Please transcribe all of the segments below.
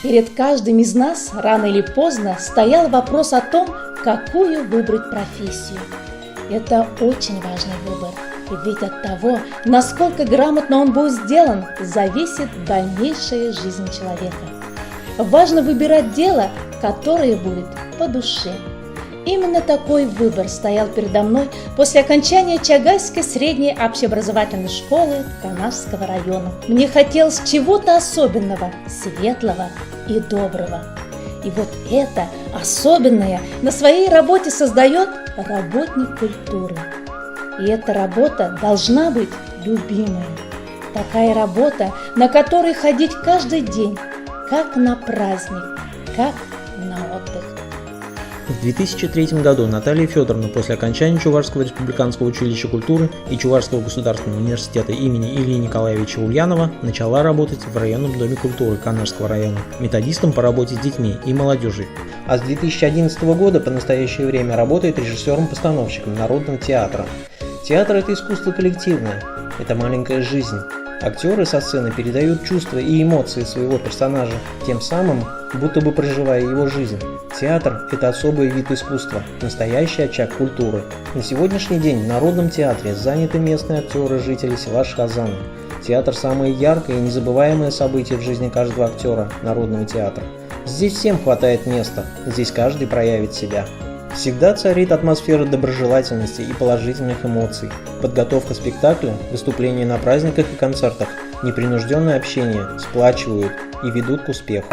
Перед каждым из нас рано или поздно стоял вопрос о том, какую выбрать профессию. Это очень важный выбор, ведь от того, насколько грамотно он будет сделан, зависит дальнейшая жизнь человека. Важно выбирать дело, которое будет по душе. Именно такой выбор стоял передо мной после окончания Чагайской средней общеобразовательной школы Канашского района. Мне хотелось чего-то особенного, светлого и доброго. И вот это особенное на своей работе создает работник культуры. И эта работа должна быть любимой. Такая работа, на которой ходить каждый день, как на праздник, как на отдых. В 2003 году Наталья Федоровна после окончания Чувашского республиканского училища культуры и Чувашского государственного университета имени Ильи Николаевича Ульянова начала работать в районном доме культуры Канашского района методистом по работе с детьми и молодежью. А с 2011 года по настоящее время работает режиссером-постановщиком Народного театра. Театр – это искусство коллективное, это маленькая жизнь. Актеры со сцены передают чувства и эмоции своего персонажа, тем самым будто бы проживая его жизнь. Театр – это особый вид искусства, настоящий очаг культуры. На сегодняшний день в Народном театре заняты местные актеры, жители села Шхазаны. Театр – самое яркое и незабываемое событие в жизни каждого актера Народного театра. Здесь всем хватает места, здесь каждый проявит себя. Всегда царит атмосфера доброжелательности и положительных эмоций. Подготовка спектакля, выступления на праздниках и концертах, непринужденное общение сплачивают и ведут к успеху.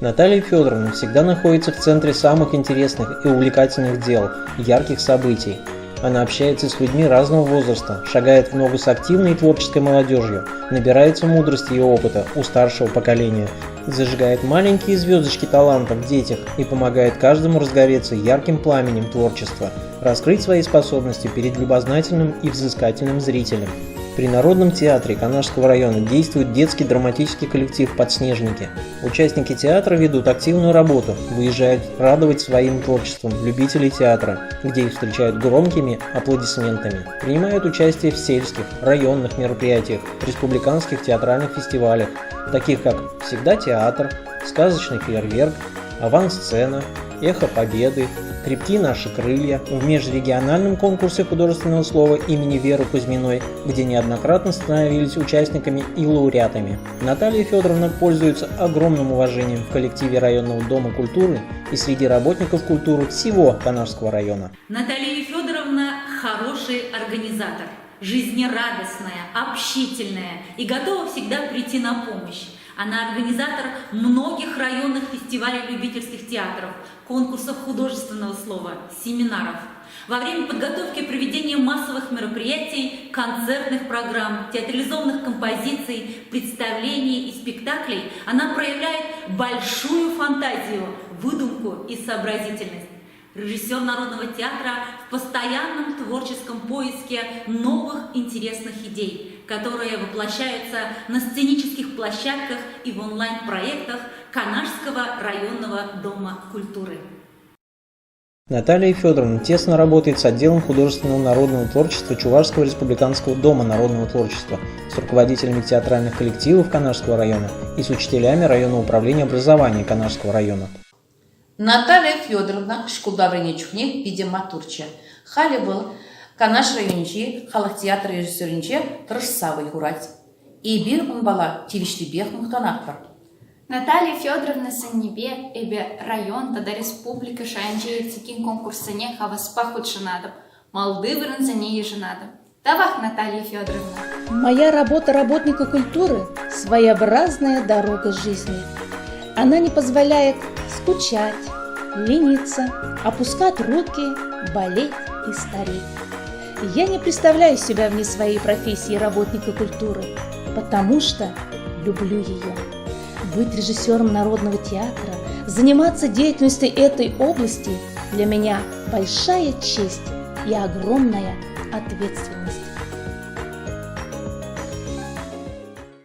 Наталья Федоровна всегда находится в центре самых интересных и увлекательных дел, ярких событий. Она общается с людьми разного возраста, шагает в ногу с активной и творческой молодежью, набирается мудрости и опыта у старшего поколения, зажигает маленькие звездочки таланта в детях и помогает каждому разгореться ярким пламенем творчества, раскрыть свои способности перед любознательным и взыскательным зрителем. При Народном театре Канашского района действует детский драматический коллектив «Подснежники». Участники театра ведут активную работу, выезжают радовать своим творчеством любителей театра, где их встречают громкими аплодисментами. Принимают участие в сельских, районных мероприятиях, республиканских театральных фестивалях, таких как «Всегда театр», «Сказочный фейерверк», «Авансцена», «Эхо Победы», «Крепки наши крылья», в межрегиональном конкурсе художественного слова имени Веры Кузьминой, где неоднократно становились участниками и лауреатами. Наталья Федоровна пользуется огромным уважением в коллективе районного дома культуры и среди работников культуры всего Канашского района. Наталья Федоровна хороший организатор, жизнерадостная, общительная и готова всегда прийти на помощь. Она организатор многих районных фестивалей любительских театров, конкурсов художественного слова, семинаров. Во время подготовки и проведения массовых мероприятий, концертных программ, театрализованных композиций, представлений и спектаклей она проявляет большую фантазию, выдумку и сообразительность. Режиссер Народного театра в постоянном творческом поиске новых интересных идей, которые воплощаются на сценических площадках и в онлайн-проектах Канашского районного дома культуры. Наталья Федоровна тесно работает с отделом художественного народного творчества Чувашского республиканского дома народного творчества, с руководителями театральных коллективов Канашского района и с учителями районного управления образования Канашского района. Наталья Федоровна шкулдаврыне чухне видимо турча. Хали был Канаш райончи, халық театр режиссерінче тырышсавый гурать. И бир он бала тивиштибех мухтанахпар. Наталья Федоровна Саннебе, эбе район тада республика шайнче тикин конкурсыне хаваспах учынадым, Молдывырын зане ежынадым. Давах, Наталья Федоровна. Моя работа работника культуры – своеобразная дорога жизни. Она не позволяет скучать, лениться, опускать руки, болеть и стареть. Я не представляю себя вне своей профессии работника культуры, потому что люблю ее. Быть режиссером Народного театра, заниматься деятельностью этой области для меня большая честь и огромная ответственность.